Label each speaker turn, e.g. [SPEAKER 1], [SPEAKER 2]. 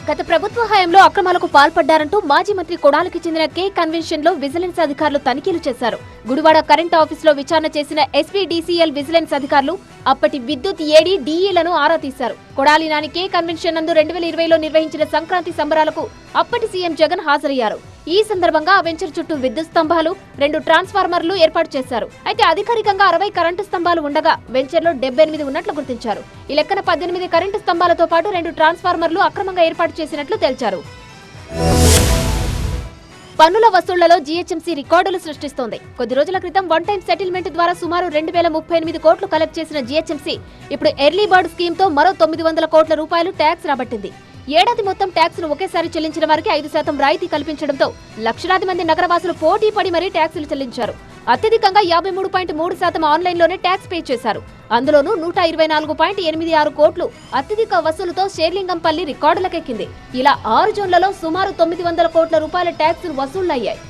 [SPEAKER 1] గత ప్రభుత్వ హయాంలో అక్రమాలకు పాల్పడ్డారంటూ మాజీ మంత్రి కొడాలికి చెందిన కే కన్వెన్షన్ లో విజిలెన్స్ అధికారులు తనిఖీలు చేశారు. గుడివాడ కరెంట్ ఆఫీసులో విచారణ చేసిన ఎస్పీడీసీఎల్ విజిలెన్స్ అధికారులు అప్పటి విద్యుత్ ఏడీ డీఈలను ఆరా తీశారు. కొడాలి నాని కే కన్వెన్షన్ నందు 2020లో నిర్వహించిన సంక్రాంతి సంబరాలకు అప్పటి సీఎం జగన్ హాజరయ్యారు. ఈ సందర్భంగా ఆ వెంచర్ చుట్టూ విద్యుత్ స్తంభాలు, 2 ట్రాన్స్ఫార్మర్లు ఏర్పాటు చేశారు. అయితే అధికారికంగా 60 కరెంటు స్తంభాలు ఉండగా వెంచర్లో 78 ఉన్నట్లు గుర్తించారు. ఈ లెక్కన 18 కరెంటు స్తంభాలతో పాటు 2 ట్రాన్స్ఫార్మర్లు అక్రమంగా ఏర్పాటు చేసినట్లు తేల్చారు. పన్నుల వసూళ్లలో జీహెచ్ఎంసీ రికార్డులు సృష్టిస్తోంది. కొద్ది రోజుల క్రితం వన్ టైం సెటిల్మెంట్ ద్వారా సుమారు 2038 కోట్లు కలెక్ట్ చేసిన జీహెచ్ఎంసీ ఇప్పుడు ఎర్లీ బర్డ్ స్కీమ్ తో మరో 900 కోట్ల రూపాయలు ట్యాక్స్ రాబట్టింది. ఏడాది మొత్తం ట్యాక్స్ ను ఒకేసారి చెల్లించిన వారికి 5% రాయితీ కల్పించడంతో లక్షలాది మంది నగరవాసులు పోటీ పడి మరీ ట్యాక్సులు చెల్లించారు. అత్యధికంగా 53.3% ఆన్లైన్లోనే ట్యాక్స్ పే చేశారు. అందులోనూ 124.86 కోట్లు అత్యధిక వసూలుతో షేర్లింగంపల్లి రికార్డులకెక్కింది. ఇలా 6 జోన్లలో సుమారు 900 కోట్ల రూపాయల ట్యాక్సులు వసూళ్లయ్యాయి.